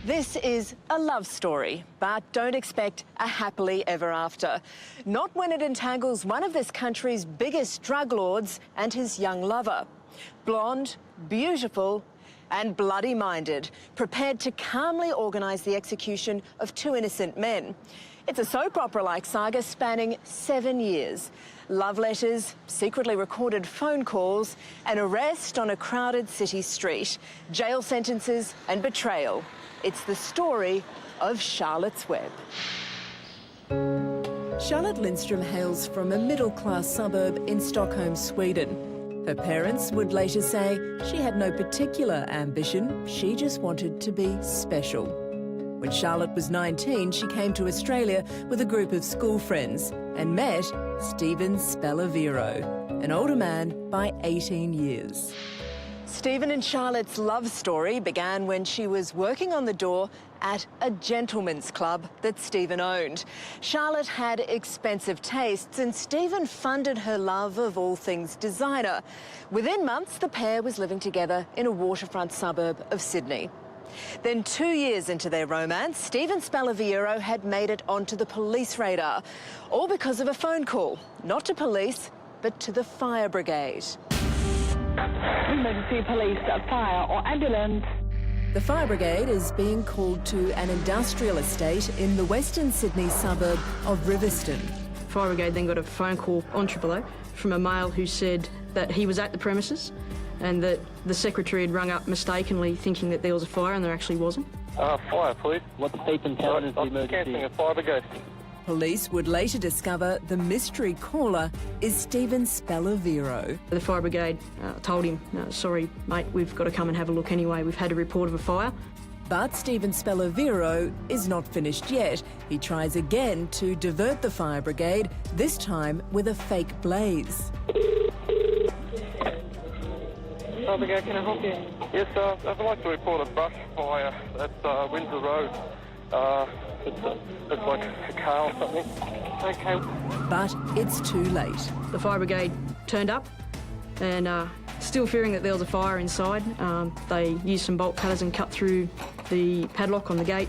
This is a love story, but don't expect a happily ever after. Not when it entangles one of this country's biggest drug lords and his young lover. Blonde, beautiful and bloody-minded, prepared to calmly organise the execution of two innocent men. It's a soap opera-like saga spanning 7 years. Love letters, secretly recorded phone calls, an arrest on a crowded city street, jail sentences and betrayal. It's the story of Charlotte's Web. Charlotte Lindstrom hails from a middle-class suburb in Stockholm, Sweden. Her parents would later say she had no particular ambition, she just wanted to be special. When Charlotte was 19, she came to Australia with a group of school friends and met Stephen Spallavero, an older man by 18 years. Stephen and Charlotte's love story began when she was working on the door at a gentleman's club that Stephen owned. Charlotte had expensive tastes and Stephen funded her love of all things designer. Within months, the pair was living together in a waterfront suburb of Sydney. Then 2 years into their romance, Stephen Spallavero had made it onto the police radar, all because of a phone call, not to police, but to the fire brigade. Emergency police, fire or ambulance. The fire brigade is being called to an industrial estate in the Western Sydney suburb of Riverstone. Fire brigade then got a phone call on 000 from a male who said that he was at the premises and that the secretary had rung up mistakenly thinking that there was a fire and there actually wasn't. Fire, please. What's Stephen telling us the emergency? Cancelling a fire brigade. Police would later discover the mystery caller is Stephen Spallavero. The fire brigade told him, sorry mate, we've got to come and have a look anyway, we've had a report of a fire. But Stephen Spallavero is not finished yet. He tries again to divert the fire brigade, this time with a fake blaze. Fire brigade, can I help you? Yes, I'd like to report a brush fire at Windsor Road. It's like a car or something. Okay. But it's too late. The fire brigade turned up and still fearing that there was a fire inside, they used some bolt cutters and cut through the padlock on the gate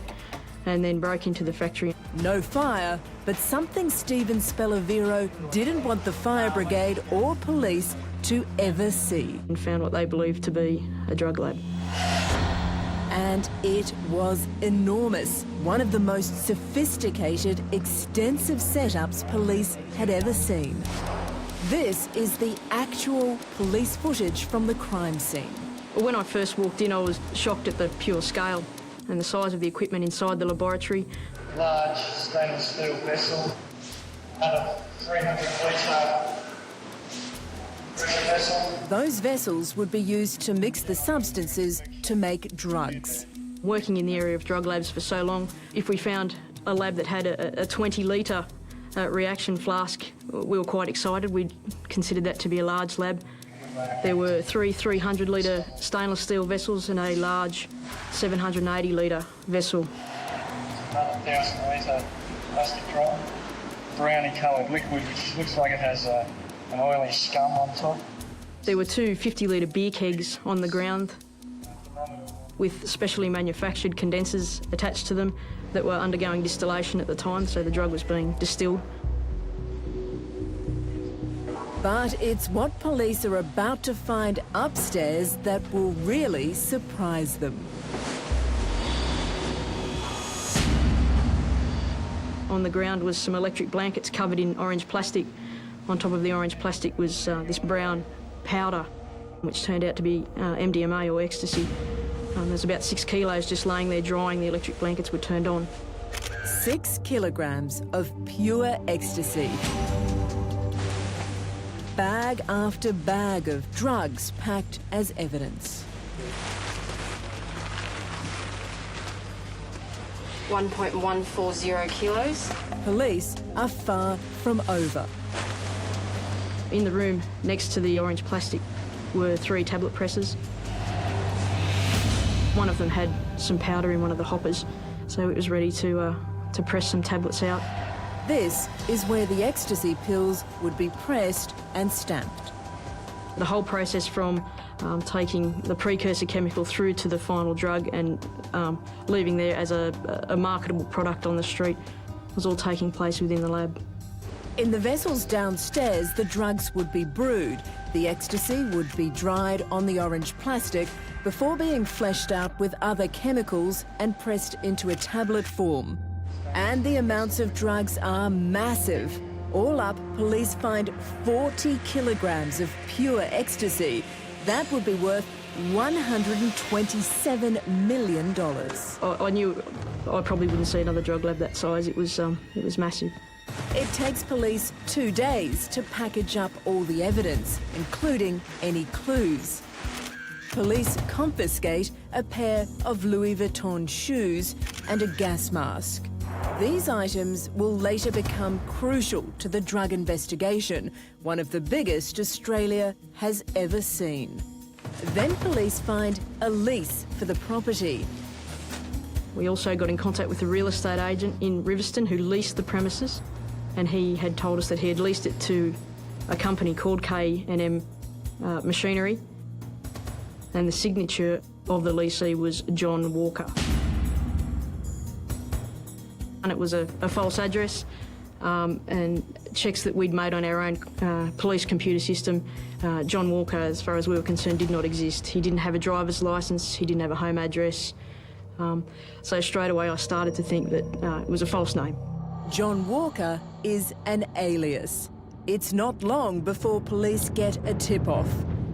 and then broke into the factory. No fire, but something Stephen Spallavero didn't want the fire brigade or police to ever see. And found what they believed to be a drug lab. And it was enormous. One of the most sophisticated, extensive setups police had ever seen. This is the actual police footage from the crime scene. When I first walked in, I was shocked at the pure scale and the size of the equipment inside the laboratory. Large stainless steel vessel and a 300-litre pressure vessel. Those vessels would be used to mix the substances to make drugs. Working in the area of drug labs for so long, if we found a lab that had a 20-litre reaction flask, we were quite excited. We considered that to be a large lab. There were three 300-litre stainless steel vessels and a large 780-litre vessel. Another 1,000-litre plastic drum, browny coloured liquid which looks like it has an oily scum on top. There were two 50-litre beer kegs on the ground with specially manufactured condensers attached to them that were undergoing distillation at the time, so the drug was being distilled. But it's what police are about to find upstairs that will really surprise them. On the ground was some electric blankets covered in orange plastic. On top of the orange plastic was this brown powder, which turned out to be MDMA or ecstasy. There's about 6 kilos just laying there drying. The electric blankets were turned on. 6 kilograms of pure ecstasy. Bag after bag of drugs packed as evidence. 1.140 kilos. Police are far from over. In the room next to the orange plastic were 3 tablet presses. One of them had some powder in one of the hoppers, so it was ready to press some tablets out. This is where the ecstasy pills would be pressed and stamped. The whole process from taking the precursor chemical through to the final drug and leaving there as a marketable product on the street was all taking place within the lab. In the vessels downstairs, the drugs would be brewed. The ecstasy would be dried on the orange plastic before being fleshed out with other chemicals and pressed into a tablet form. And the amounts of drugs are massive. All up, police find 40 kilograms of pure ecstasy. That would be worth $127 million. I knew I probably wouldn't see another drug lab that size. It was massive. It takes police 2 days to package up all the evidence, including any clues. Police confiscate a pair of Louis Vuitton shoes and a gas mask. These items will later become crucial to the drug investigation, one of the biggest Australia has ever seen. Then police find a lease for the property. We also got in contact with a real estate agent in Riverstone who leased the premises, and he had told us that he had leased it to a company called K&M Machinery, and the signature of the leasee was John Walker. And it was a false address, and checks that we'd made on our own police computer system, John Walker, as far as we were concerned, did not exist. He didn't have a driver's licence, he didn't have a home address. So straight away I started to think that it was a false name. John Walker is an alias. It's not long before police get a tip-off.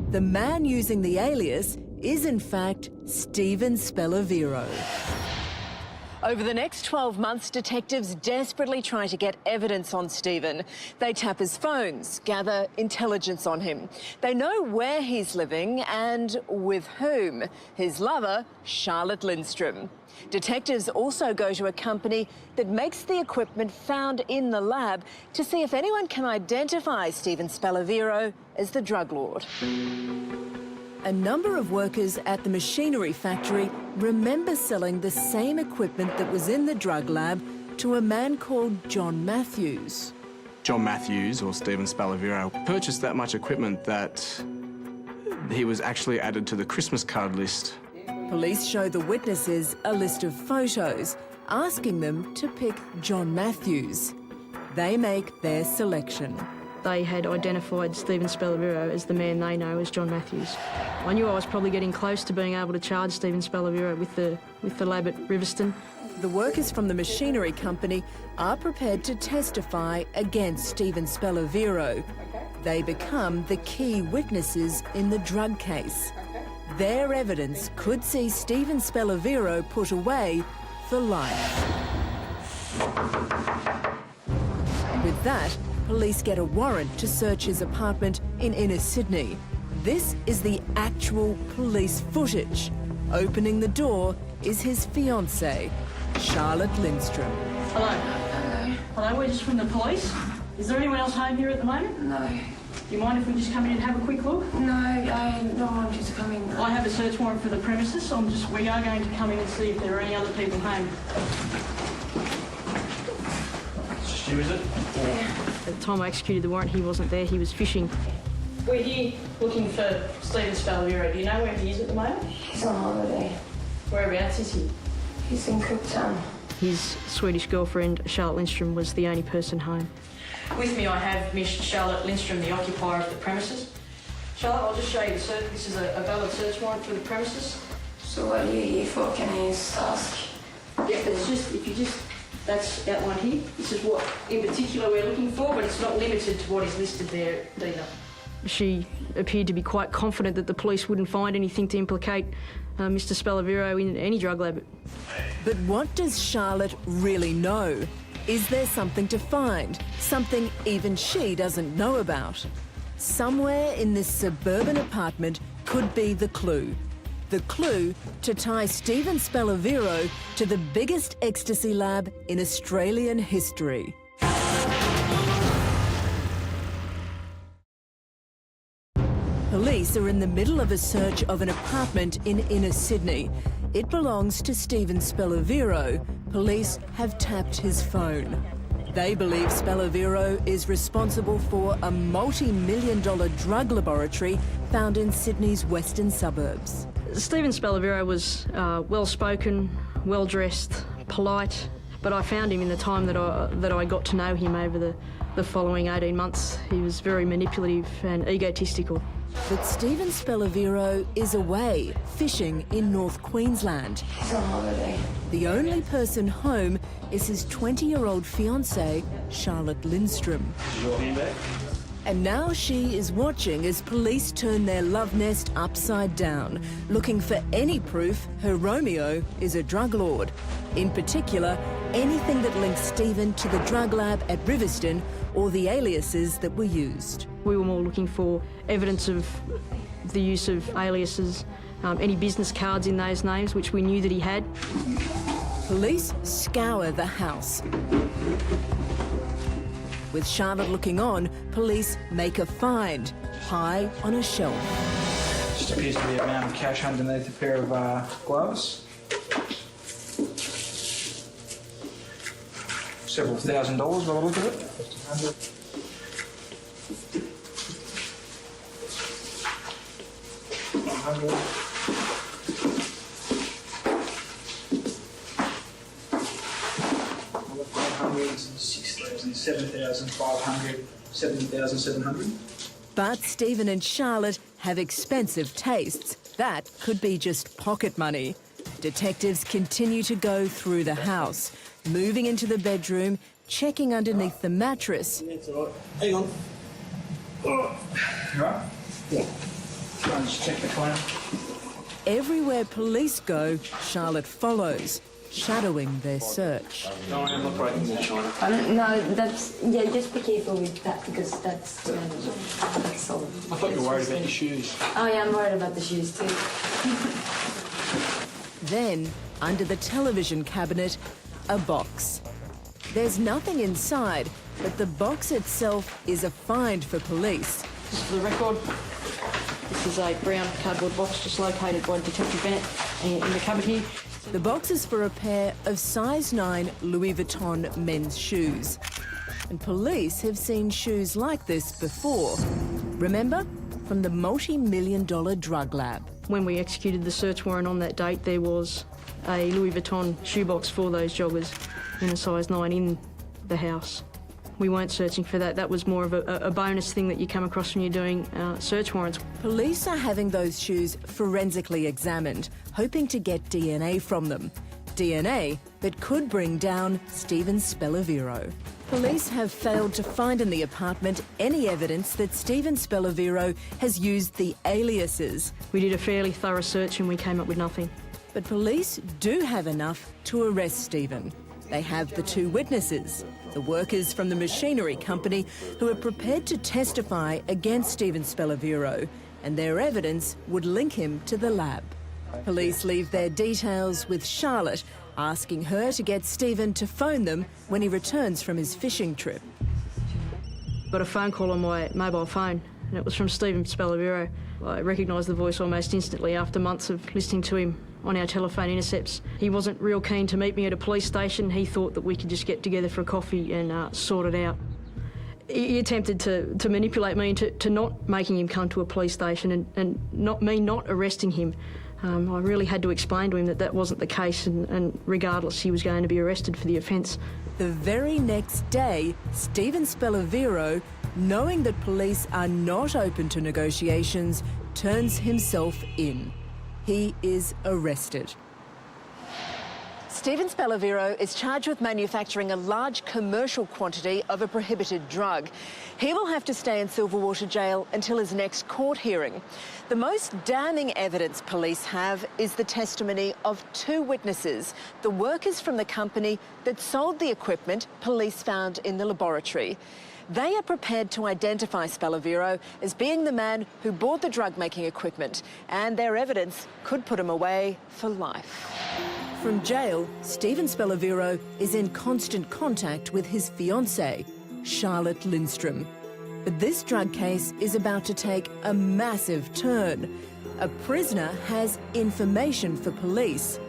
The man using the alias is in fact Stephen Spellavero. Over the next 12 months, detectives desperately try to get evidence on Stephen. They tap his phones, gather intelligence on him. They know where he's living and with whom. His lover, Charlotte Lindstrom. Detectives also go to a company that makes the equipment found in the lab to see if anyone can identify Stephen Spellavero as the drug lord. A number of workers at the machinery factory remember selling the same equipment that was in the drug lab to a man called John Matthews. John Matthews, or Stephen Spellavero, purchased that much equipment that he was actually added to the Christmas card list. Police show the witnesses a list of photos, asking them to pick John Matthews. They make their selection. They had identified Stephen Spellavero as the man they know as John Matthews. I knew I was probably getting close to being able to charge Stephen Spellavero with the lab at Riverstone. The workers from the machinery company are prepared to testify against Stephen Spellavero. They become the key witnesses in the drug case. Their evidence could see Stephen Spellavero put away for life. With that, police get a warrant to search his apartment in inner Sydney. This is the actual police footage. Opening the door is his fiancée, Charlotte Lindstrom. Hello. Hello, we're just from the police. Is there anyone else home here at the moment? No. Do you mind if we just come in and have a quick look? No, I don't want you to come in. I have a search warrant for the premises, so we are going to come in and see if there are any other people home. It's just you, is it? Yeah. At the time I executed the warrant, he wasn't there, he was fishing. We're here looking for Stephen Spellavero. Do you know where he is at the moment? He's on holiday. Whereabouts is he? He's in Cooktown. His Swedish girlfriend, Charlotte Lindstrom, was the only person home. With me I have Miss Charlotte Lindstrom, the occupier of the premises. Charlotte, I'll just show you the search. This is a valid search warrant for the premises. So what are you here for? Can I just ask? Yeah, that's outlined here. This is what in particular we're looking for, but it's not limited to what is listed there either. She appeared to be quite confident that the police wouldn't find anything to implicate Mr. Spellavero in any drug lab. But what does Charlotte really know? Is there something to find? Something even she doesn't know about? Somewhere in this suburban apartment could be the clue. The clue to tie Stephen Spellavero to the biggest ecstasy lab in Australian history. Police are in the middle of a search of an apartment in inner Sydney. It belongs to Stephen Spellavero. Police have tapped his phone. They believe Spallavero is responsible for a multi-million-dollar drug laboratory found in Sydney's western suburbs. Stephen Spallavero was well-spoken, well-dressed, polite, but I found him in the time that I got to know him over the following 18 months. He was very manipulative and egotistical. But Stephen Spallavero is away, fishing in North Queensland. He's on holiday. The only person home is his 20-year-old fiancée, Charlotte Lindstrom. And now she is watching as police turn their love nest upside down, looking for any proof her Romeo is a drug lord. In particular, anything that links Stephen to the drug lab at Riverstone or the aliases that were used. We were more looking for evidence of the use of aliases, any business cards in those names, which we knew that he had. Police scour the house. With Charlotte looking on, police make a find, high on a shelf. Just appears to be a amount of cash underneath a pair of gloves. Several $1,000s by the look of it. $7,700. But Stephen and Charlotte have expensive tastes. That could be just pocket money. Detectives continue to go through the house, moving into the bedroom, checking underneath the mattress. That's all right. Hang on. Oh. You right? Yeah. Try and just check the corner. Everywhere police go, Charlotte follows, shadowing their search. No, I'm not breaking the China. I don't know, yeah, just be careful with that because that's all. I thought you were worried about your shoes. Oh yeah, I'm worried about the shoes too. Then, under the television cabinet, a box. There's nothing inside, but the box itself is a find for police. Just for the record, this is a brown cardboard box just located by Detective Bennett in the cupboard here. The box is for a pair of size 9 Louis Vuitton men's shoes. And police have seen shoes like this before. Remember? From the multi-million-dollar drug lab. When we executed the search warrant on that date, there was a Louis Vuitton shoebox for those joggers in a size 9 in the house. We weren't searching for that. That was more of a bonus thing that you come across when you're doing search warrants. Police are having those shoes forensically examined, hoping to get DNA from them. DNA that could bring down Stephen Spallavero. Police have failed to find in the apartment any evidence that Stephen Spallavero has used the aliases. We did a fairly thorough search and we came up with nothing. But police do have enough to arrest Stephen. They have the 2 witnesses, the workers from the machinery company who are prepared to testify against Stephen Spallavero, and their evidence would link him to the lab. Police leave their details with Charlotte, asking her to get Stephen to phone them when he returns from his fishing trip. Got a phone call on my mobile phone, and it was from Stephen Spallavero. I recognised the voice almost instantly after months of listening to him on our telephone intercepts. He wasn't real keen to meet me at a police station. He thought that we could just get together for a coffee and sort it out. He attempted to manipulate me into not making him come to a police station and not arresting him. I really had to explain to him that wasn't the case, and regardless, he was going to be arrested for the offence. The very next day, Stephen Spallavero, knowing that police are not open to negotiations, turns himself in. He is arrested. Stephen Spallavero is charged with manufacturing a large commercial quantity of a prohibited drug. He will have to stay in Silverwater Jail until his next court hearing. The most damning evidence police have is the testimony of 2 witnesses, the workers from the company that sold the equipment police found in the laboratory. They are prepared to identify Spallavero as being the man who bought the drug-making equipment, and their evidence could put him away for life. From jail, Stephen Spallavero is in constant contact with his fiancée, Charlotte Lindstrom. But this drug case is about to take a massive turn. A prisoner has information for police.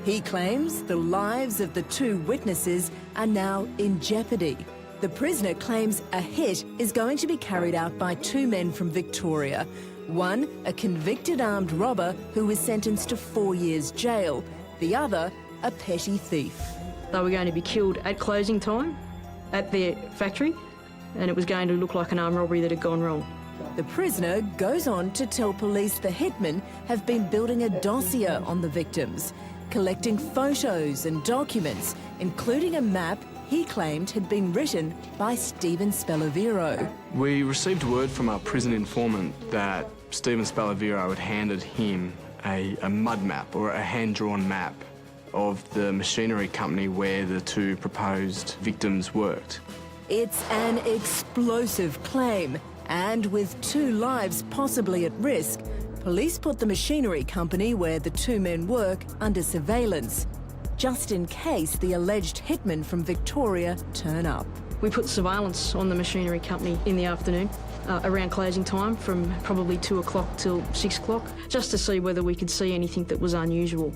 He claims the lives of the two witnesses are now in jeopardy. The prisoner claims a hit is going to be carried out by two men from Victoria. One, a convicted armed robber who was sentenced to 4 years jail. The other, a petty thief. They were going to be killed at closing time at their factory, and it was going to look like an armed robbery that had gone wrong. The prisoner goes on to tell police the hitmen have been building a dossier on the victims, collecting photos and documents, including a map he claimed had been written by Stephen Spallavero. We received word from our prison informant that Stephen Spallavero had handed him a mud map or a hand-drawn map of the machinery company where the two proposed victims worked. It's an explosive claim, and with two lives possibly at risk, police put the machinery company where the two men work under surveillance, just in case the alleged hitmen from Victoria turn up. We put surveillance on the machinery company in the afternoon, around closing time, from probably 2 o'clock till 6 o'clock, just to see whether we could see anything that was unusual.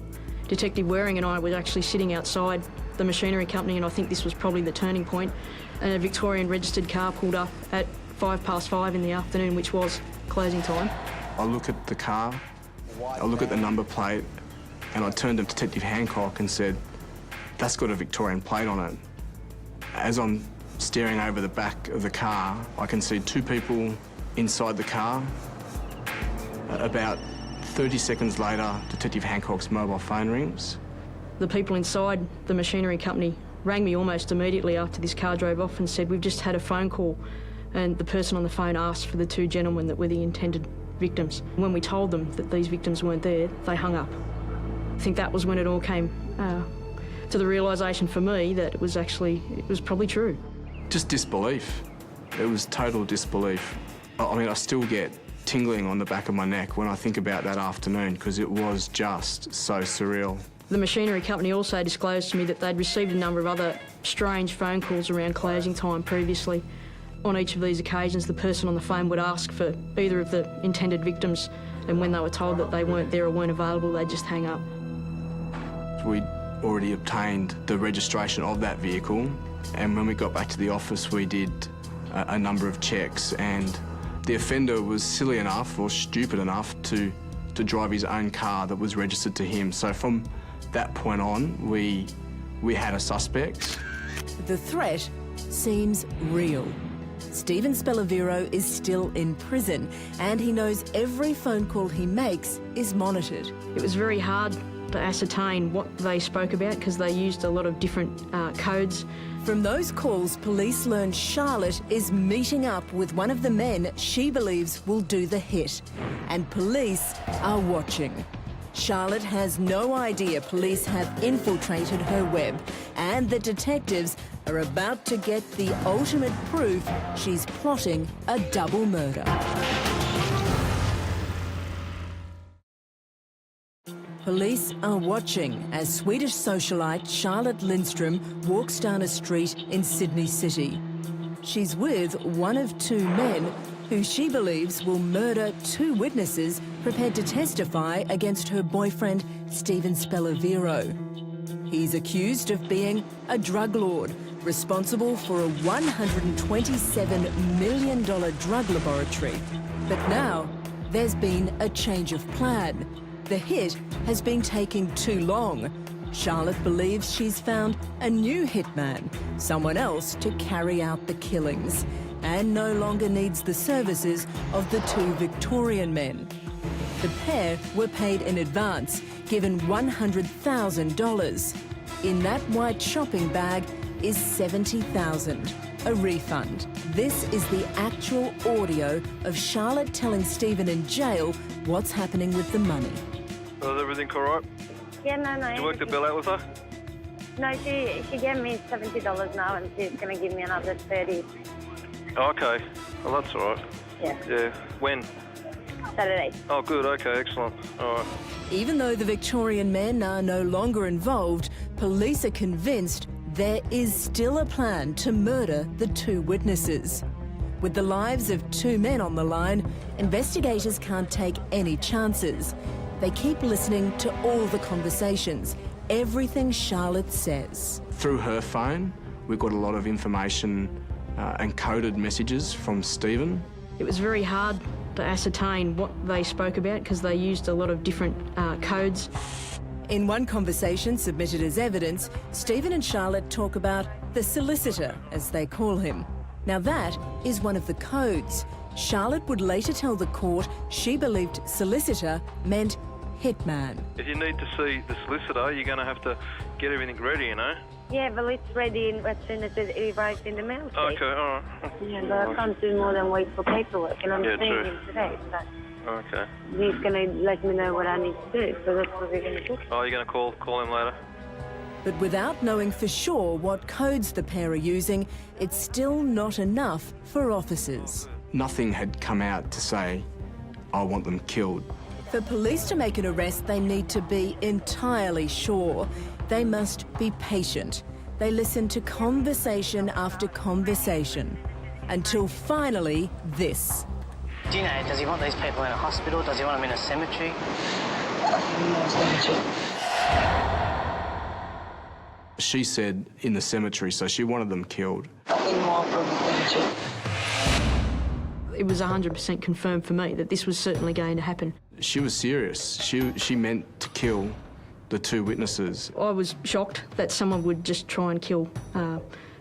Detective Waring and I were actually sitting outside the machinery company, and I think this was probably the turning point, and a Victorian registered car pulled up at 5:05 in the afternoon, which was closing time. I look at the car, I look at the number plate, and I turned to Detective Hancock and said, "That's got a Victorian plate on it." As I'm staring over the back of the car, I can see two people inside the car. About 30 seconds later, Detective Hancock's mobile phone rings. The people inside the machinery company rang me almost immediately after this car drove off and said, "We've just had a phone call," and the person on the phone asked for the two gentlemen that were the intended victims. When we told them that these victims weren't there, they hung up. I think that was when it all came to the realisation for me that it was probably true. Just disbelief. It was total disbelief. I mean, I still get tingling on the back of my neck when I think about that afternoon, because it was just so surreal. The machinery company also disclosed to me that they'd received a number of other strange phone calls around closing time previously. On each of these occasions, the person on the phone would ask for either of the intended victims, and when they were told that they weren't there or weren't available, they'd just hang up. We'd already obtained the registration of that vehicle, and when we got back to the office, we did a number of checks, and the offender was silly enough or stupid enough to drive his own car that was registered to him. So from that point on, we had a suspect. The threat seems real. Stephen Spallavero is still in prison, and he knows every phone call he makes is monitored. It was very hard to ascertain what they spoke about because they used a lot of different codes. From those calls, police learned Charlotte is meeting up with one of the men she believes will do the hit, and police are watching. Charlotte has no idea police have infiltrated her web, and the detectives are about to get the ultimate proof she's plotting a double murder. Police are watching as Swedish socialite Charlotte Lindström walks down a street in Sydney City. She's with one of two men who she believes will murder two witnesses prepared to testify against her boyfriend, Stephen Spallavero. He's accused of being a drug lord, responsible for a $127 million drug laboratory. But now, there's been a change of plan. The hit has been taking too long. Charlotte believes she's found a new hitman, someone else to carry out the killings, and no longer needs the services of the two Victorian men. The pair were paid in advance, given $100,000. In that white shopping bag is $70,000, a refund. This is the actual audio of Charlotte telling Stephen in jail what's happening with the money. Is everything all right? Yeah, no. You worked the bill out with her? No, she gave me $70 now, and she's going to give me another $30. Oh, okay. Well, that's all right. Yeah. Yeah. When? Saturday. Oh, good. Okay, excellent. All right. Even though the Victorian men are no longer involved, police are convinced there is still a plan to murder the two witnesses. With the lives of two men on the line, investigators can't take any chances. They keep listening to all the conversations, everything Charlotte says. Through her phone, we got a lot of information and coded messages from Stephen. It was very hard to ascertain what they spoke about because they used a lot of different codes. In one conversation submitted as evidence, Stephen and Charlotte talk about the solicitor, as they call him. Now that is one of the codes. Charlotte would later tell the court she believed solicitor meant hitman. If you need to see the solicitor, you're going to have to get everything ready, you know? Yeah, well, it's ready as soon as it arrives in the mail. Okay, all right. Yeah, but I can't do more than wait for paperwork, and I'm Yeah, seeing true. him today. So Okay. he's going to let me know what I need to do, so that's what we're going to do. Oh, you're going to call him later? But without knowing for sure what codes the pair are using, it's still not enough for officers. Nothing had come out to say, I want them killed. For police to make an arrest, they need to be entirely sure. They must be patient. They listen to conversation after conversation, until finally this. Do you know, does he want these people in a hospital? Does he want them in a cemetery? She said in the cemetery, so she wanted them killed. It was 100% confirmed for me that this was certainly going to happen. She was serious. She meant to kill the two witnesses. I was shocked that someone would just try and kill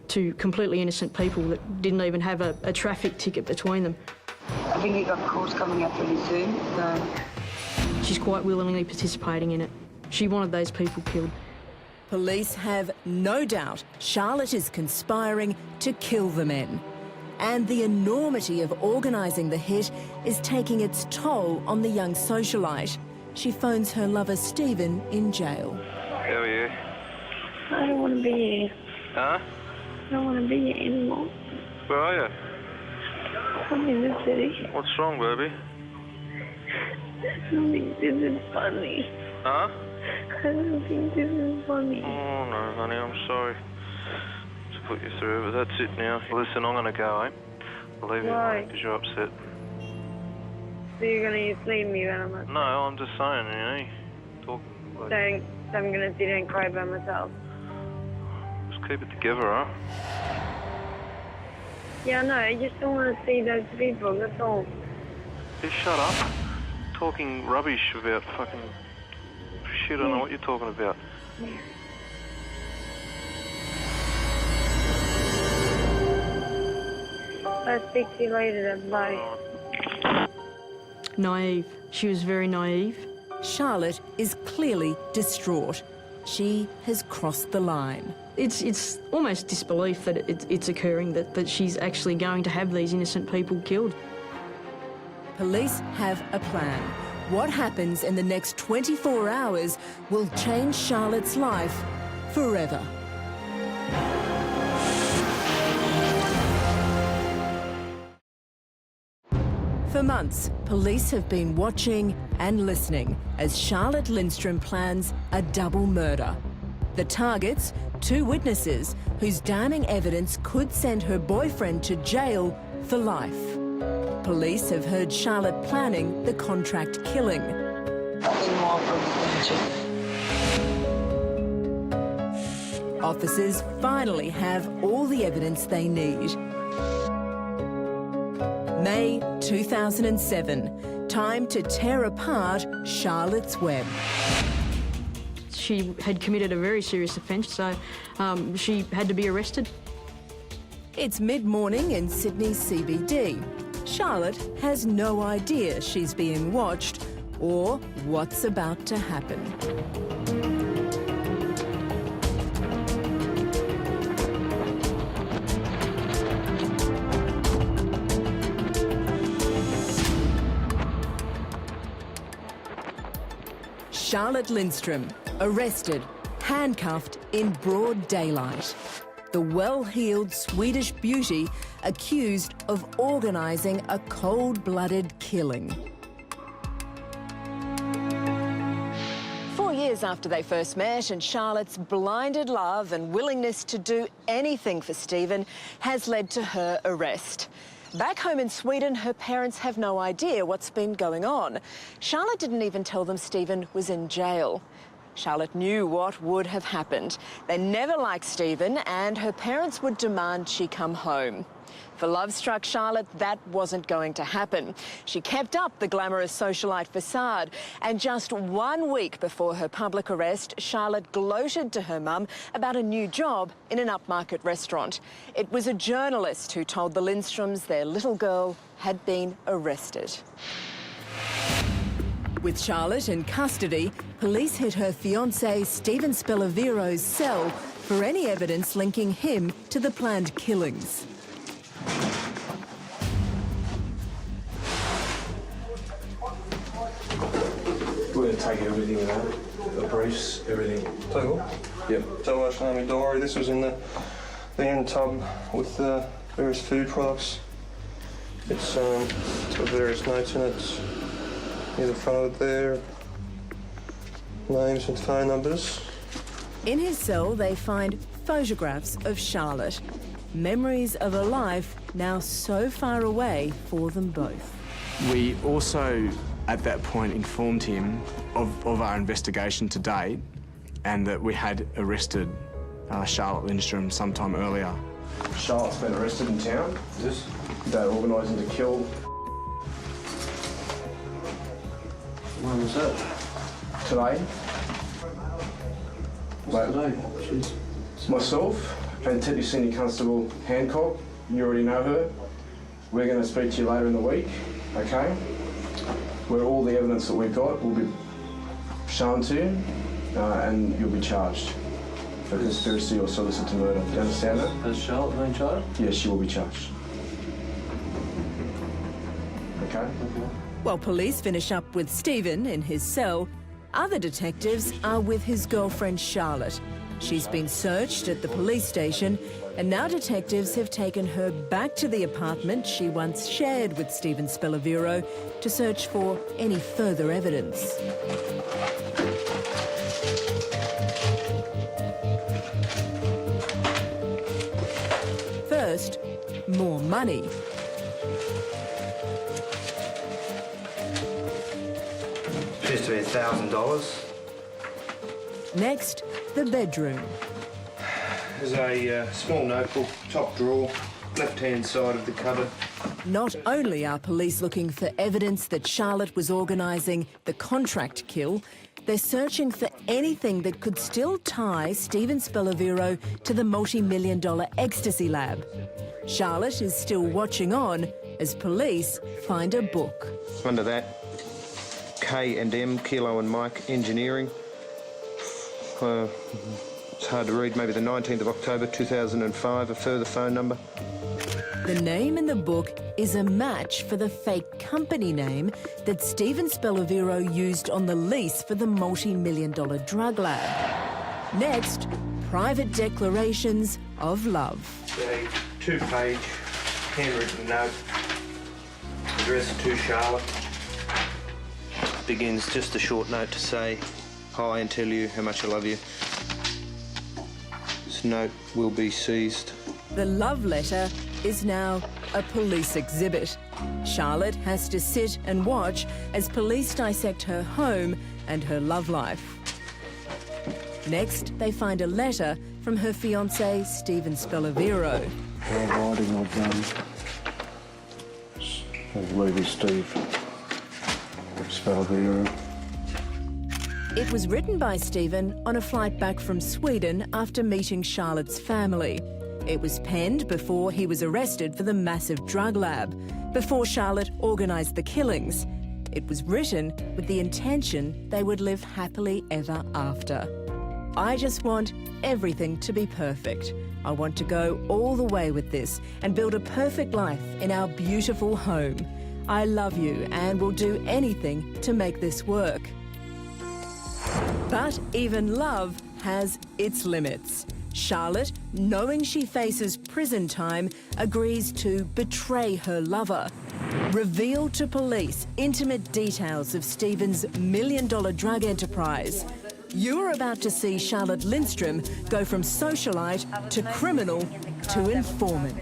two completely innocent people that didn't even have a traffic ticket between them. I think you got calls coming up pretty soon, so... She's quite willingly participating in it. She wanted those people killed. Police have no doubt Charlotte is conspiring to kill the men. And the enormity of organising the hit is taking its toll on the young socialite. She phones her lover Stephen in jail. How are you? I don't want to be here. Huh? I don't want to be here anymore. Where are you? I'm in the city. What's wrong, baby? I don't think this is funny. Huh? I don't think this is funny. Oh, no, honey, I'm sorry to put you through, but that's it now. Listen, I'm going to go, eh? I'll leave you Why? alone because you're upset. So you're going to just leave me when I'm upset? No, I'm just saying, you know, talking. So I'm going to sit here and cry by myself? Just keep it together, huh? Yeah, no, I just don't want to see those people, that's all. Just shut up. Talking rubbish about fucking shit. I don't know what you're talking about. I'll speak to you later then, bye. Naive. She was very naive. Charlotte is clearly distraught. She has crossed the line. It's almost disbelief that it's occurring, that she's actually going to have these innocent people killed. Police have a plan. What happens in the next 24 hours will change Charlotte's life forever. For months, police have been watching and listening as Charlotte Lindstrom plans a double murder. The targets, two witnesses whose damning evidence could send her boyfriend to jail for life. Police have heard Charlotte planning the contract killing. Officers finally have all the evidence they need. May 2007, time to tear apart Charlotte's web. She had committed a very serious offence, so she had to be arrested. It's mid-morning in Sydney's CBD. Charlotte has no idea she's being watched or what's about to happen. Charlotte Lindstrom, arrested, handcuffed in broad daylight. The well-heeled Swedish beauty accused of organising a cold-blooded killing. 4 years after they first met, and Charlotte's blinded love and willingness to do anything for Stephen has led to her arrest. Back home in Sweden, her parents have no idea what's been going on. Charlotte didn't even tell them Stephen was in jail. Charlotte knew what would have happened. They never liked Stephen, and her parents would demand she come home. For love-struck Charlotte, that wasn't going to happen. She kept up the glamorous socialite facade, and just 1 week before her public arrest, Charlotte gloated to her mum about a new job in an upmarket restaurant. It was a journalist who told the Lindstroms their little girl had been arrested. With Charlotte in custody, police hit her fiancé Stephen Spellaviro's cell for any evidence linking him to the planned killings. We're going to take everything in that, the briefs, everything. Take all? Yep. So my diary, this was in the end tub with various food products. It's got various notes in it. Near the front of it there, names and phone numbers. In his cell, they find photographs of Charlotte, memories of a life now so far away for them both. We also, at that point, informed him of our investigation to date and that we had arrested Charlotte Lindstrom sometime earlier. Charlotte's been arrested in town. Yes. They're organising to kill. When was that? Today. Today? Myself and Detective Senior Constable Hancock, you already know her. We're going to speak to you later in the week, okay? Where all the evidence that we've got will be shown to you and you'll be charged for conspiracy or solicit to murder. Do you understand that? Has Charlotte been charged? Yes, she will be charged. Okay? While police finish up with Stephen in his cell, other detectives are with his girlfriend Charlotte. She's been searched at the police station, and now detectives have taken her back to the apartment she once shared with Stephen Spellaviro to search for any further evidence. First, more money. Appears to be $1,000. Next, the bedroom. There's a small notebook, top drawer, left-hand side of the cupboard. Not only are police looking for evidence that Charlotte was organising the contract kill, they're searching for anything that could still tie Stephen Spellaviro to the multi-million-dollar ecstasy lab. Charlotte is still watching on as police find a book. Under that, K&M, Kilo and Mike Engineering. It's hard to read, maybe the 19th of October 2005, a further phone number. The name in the book is a match for the fake company name that Stephen Spellaviro used on the lease for the multi-million-dollar drug lab. Next, private declarations of love. A 2-page handwritten note addressed to Charlotte. Begins just a short note to say hi and tell you how much I love you. This note will be seized. The love letter is now a police exhibit. Charlotte has to sit and watch as police dissect her home and her love life. Next, they find a letter from her fiancé, Stephen Spellaviro. Writing of Lady Steve Spellaviro. It was written by Stephen on a flight back from Sweden after meeting Charlotte's family. It was penned before he was arrested for the massive drug lab, before Charlotte organised the killings. It was written with the intention they would live happily ever after. I just want everything to be perfect. I want to go all the way with this and build a perfect life in our beautiful home. I love you and will do anything to make this work. But even love has its limits. Charlotte, knowing she faces prison time, agrees to betray her lover. Reveal to police intimate details of Stephen's million-dollar drug enterprise. You're about to see Charlotte Lindstrom go from socialite to criminal to informant.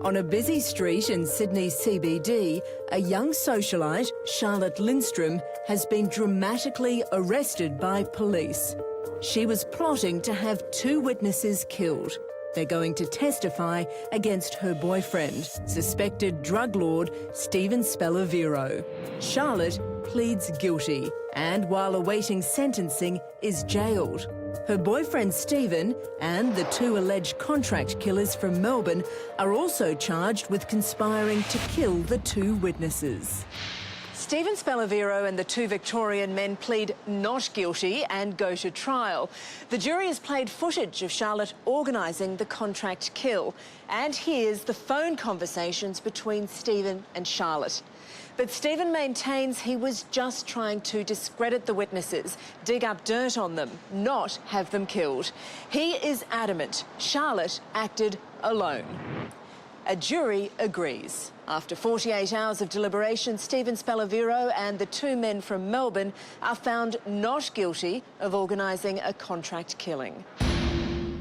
On a busy street in Sydney's CBD, a young socialite, Charlotte Lindstrom, has been dramatically arrested by police. She was plotting to have 2 witnesses killed. They're going to testify against her boyfriend, suspected drug lord Stephen Spellavero. Charlotte pleads guilty and, while awaiting sentencing, is jailed. Her boyfriend Stephen and the 2 alleged contract killers from Melbourne are also charged with conspiring to kill the 2 witnesses. Stephen Spellavero and the 2 Victorian men plead not guilty and go to trial. The jury has played footage of Charlotte organising the contract kill and hears the phone conversations between Stephen and Charlotte. But Stephen maintains he was just trying to discredit the witnesses, dig up dirt on them, not have them killed. He is adamant Charlotte acted alone. A jury agrees. After 48 hours of deliberation, Stephen Spellavero and the 2 men from Melbourne are found not guilty of organising a contract killing.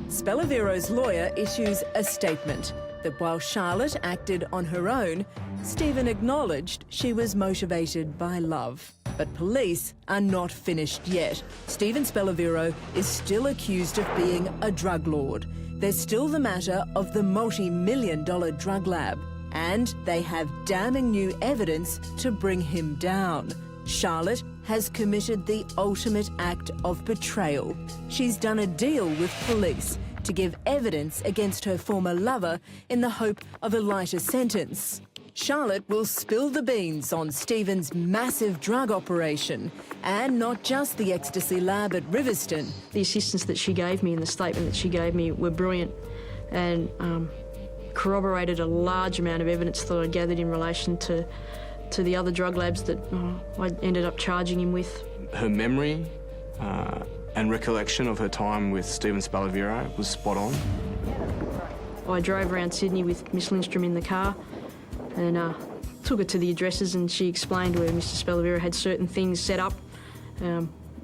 Spellavero's lawyer issues a statement that while Charlotte acted on her own, Stephen acknowledged she was motivated by love. But police are not finished yet. Stephen Spellavero is still accused of being a drug lord. There's still the matter of the multi-million-dollar drug lab. And they have damning new evidence to bring him down. Charlotte has committed the ultimate act of betrayal. She's done a deal with police to give evidence against her former lover in the hope of a lighter sentence. Charlotte will spill the beans on Stephen's massive drug operation and not just the ecstasy lab at Riverston. The assistance that she gave me and the statement that she gave me were brilliant and corroborated a large amount of evidence that I gathered in relation to the other drug labs that I ended up charging him with. Her memory and recollection of her time with Stephen Spellavero was spot on. I drove around Sydney with Miss Lindstrom in the car and took her to the addresses, and she explained where Mr Spellavero had certain things set up,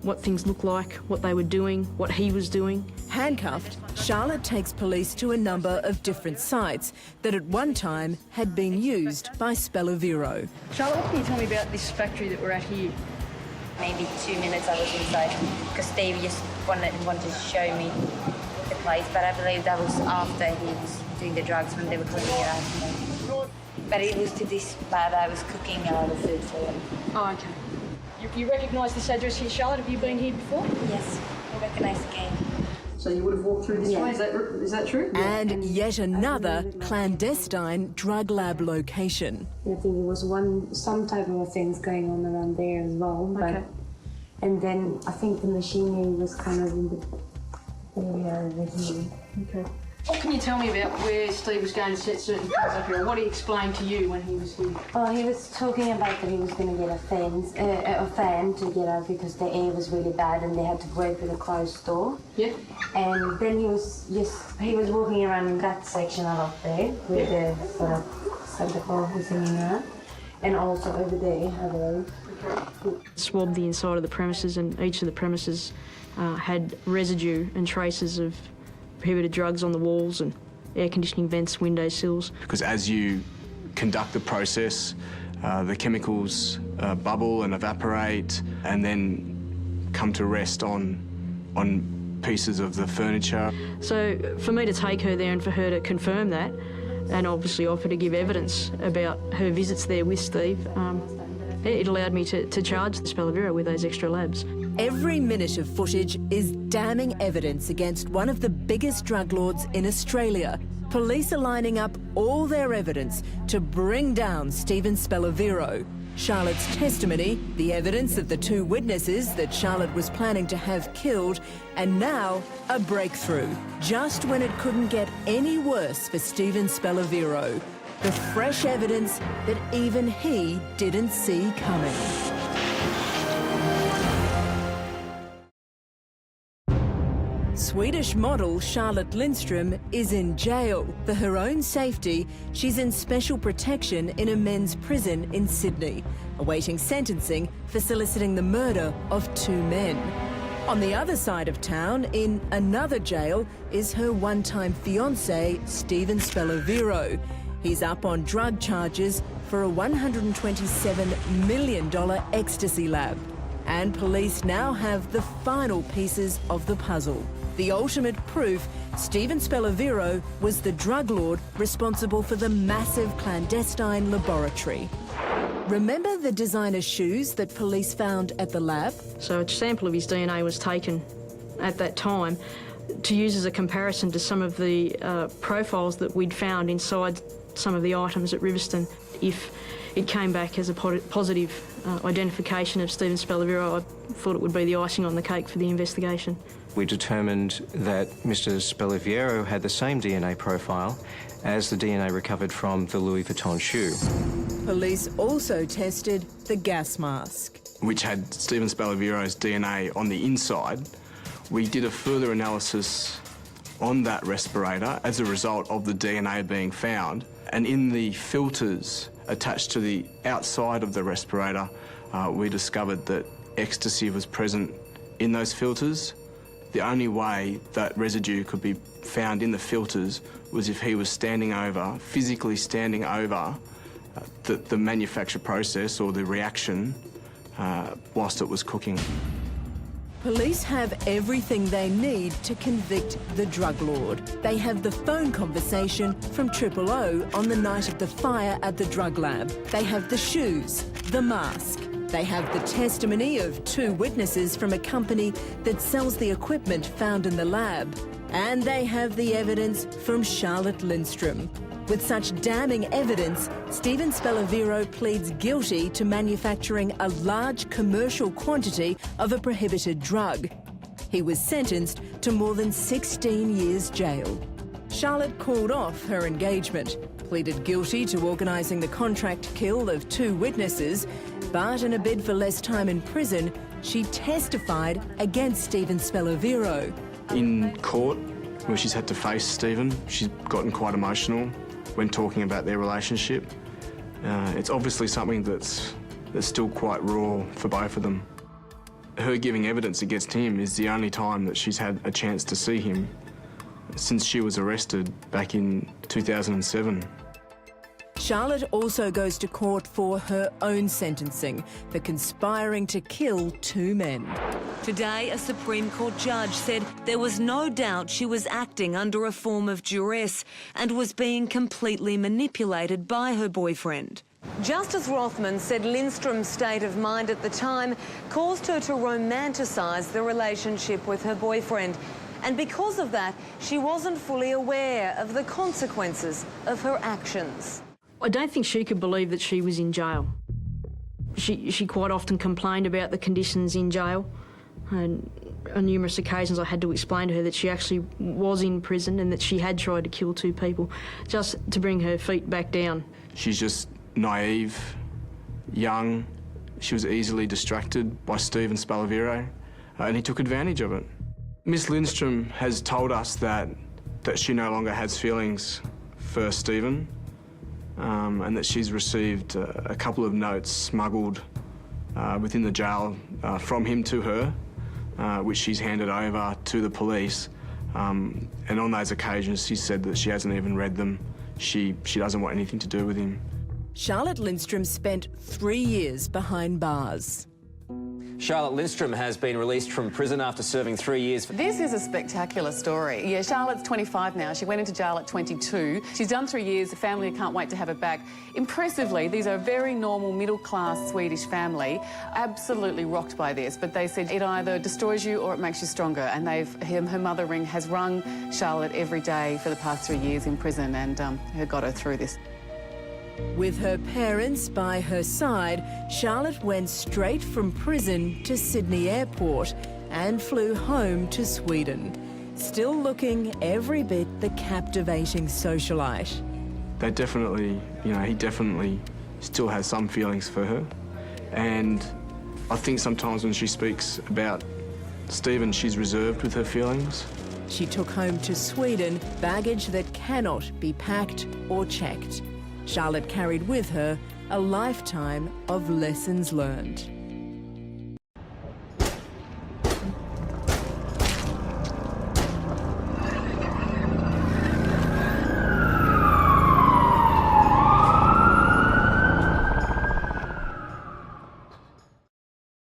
what things looked like, what they were doing, what he was doing. Handcuffed, Charlotte takes police to a number of different sites that at one time had been used by Spellavero. Charlotte, what can you tell me about this factory that we're at here? Maybe 2 minutes I was inside because Steve just wanted to show me the place, but I believe that was after he was doing the drugs when they were cleaning it out. But it was to this lab I was cooking a lot of food for them. Oh, okay. You recognise this address here, Charlotte? Have you been here before? Yes, I recognise the game. So you would have walked through this way, is that true? And yet another clandestine drug lab location. I think it was some type of things going on around there as well. But, okay. And then I think the machinery was kind of in the area over here. Okay. What can you tell me about where Steve was going to set certain things up here? What he explained to you when he was here? Oh, he was talking about that he was going to get a fan to get out because the air was really bad and they had to work with a closed door. Yeah. And then he was walking around in that section out there with the sort of Santa Claus singing around, and also over there, I believe. Swabbed the inside of the premises, and each of the premises had residue and traces of prohibited drugs on the walls and air conditioning vents, window sills. Because as you conduct the process, the chemicals bubble and evaporate and then come to rest on pieces of the furniture. So for me to take her there and for her to confirm that, and obviously offer to give evidence about her visits there with Steve, it allowed me to charge Spellavero with those extra labs. Every minute of footage is damning evidence against one of the biggest drug lords in Australia. Police are lining up all their evidence to bring down Stephen Spellavero. Charlotte's testimony, the evidence of the 2 witnesses that Charlotte was planning to have killed, and now a breakthrough, just when it couldn't get any worse for Stephen Spellavero. The fresh evidence that even he didn't see coming. Swedish model Charlotte Lindstrom is in jail. For her own safety, she's in special protection in a men's prison in Sydney, awaiting sentencing for soliciting the murder of 2 men. On the other side of town, in another jail, is her one-time fiancé, Stephen Spellavero. He's up on drug charges for a $127 million ecstasy lab. And police now have the final pieces of the puzzle. The ultimate proof, Stephen Spellavero was the drug lord responsible for the massive clandestine laboratory. Remember the designer shoes that police found at the lab? So a sample of his DNA was taken at that time to use as a comparison to some of the profiles that we'd found inside some of the items at Riverstone. If it came back as a positive identification of Stephen Spellavero, I thought it would be the icing on the cake for the investigation. We determined that Mr. Spellavero had the same DNA profile as the DNA recovered from the Louis Vuitton shoe. Police also tested the gas mask, which had Stephen Spellavero's DNA on the inside. We did a further analysis on that respirator as a result of the DNA being found, and in the filters attached to the outside of the respirator, we discovered that ecstasy was present in those filters. The only way that residue could be found in the filters was if he was standing over, physically standing over the manufacture process or the reaction whilst it was cooking. Police have everything they need to convict the drug lord. They have the phone conversation from 000 on the night of the fire at the drug lab. They have the shoes, the mask. They have the testimony of 2 witnesses from a company that sells the equipment found in the lab. And they have the evidence from Charlotte Lindstrom. With such damning evidence, Stephen Spellavero pleads guilty to manufacturing a large commercial quantity of a prohibited drug. He was sentenced to more than 16 years jail. Charlotte called off her engagement, pleaded guilty to organising the contract kill of 2 witnesses, but in a bid for less time in prison, she testified against Stephen Spellavero. In court, where she's had to face Stephen, she's gotten quite emotional when talking about their relationship. It's obviously something that's still quite raw for both of them. Her giving evidence against him is the only time that she's had a chance to see him since she was arrested back in 2007. Charlotte also goes to court for her own sentencing for conspiring to kill 2 men. Today, a Supreme Court judge said there was no doubt she was acting under a form of duress and was being completely manipulated by her boyfriend. Justice Rothman said Lindstrom's state of mind at the time caused her to romanticise the relationship with her boyfriend. And because of that, she wasn't fully aware of the consequences of her actions. I don't think she could believe that she was in jail. She quite often complained about the conditions in jail, and on numerous occasions I had to explain to her that she actually was in prison and that she had tried to kill 2 people, just to bring her feet back down. She's just naive, young. She was easily distracted by Stephen Spellavero, and he took advantage of it. Miss Lindstrom has told us that she no longer has feelings for Stephen, and that she's received a couple of notes smuggled within the jail from him to her, which she's handed over to the police. And on those occasions, she said that she hasn't even read them. She doesn't want anything to do with him. Charlotte Lindstrom spent 3 years behind bars. Charlotte Lindstrom has been released from prison after serving 3 years. This is a spectacular story. Yeah, Charlotte's 25 now. She went into jail at 22. She's done 3 years. The family can't wait to have her back. Impressively, these are a very normal middle-class Swedish family, absolutely rocked by this. But they said it either destroys you or it makes you stronger. And her mother has rung Charlotte every day for the past 3 years in prison and got her through this. With her parents by her side, Charlotte went straight from prison to Sydney Airport and flew home to Sweden, still looking every bit the captivating socialite. They definitely, he definitely still has some feelings for her. And I think sometimes when she speaks about Stephen, she's reserved with her feelings. She took home to Sweden baggage that cannot be packed or checked. Charlotte carried with her a lifetime of lessons learned.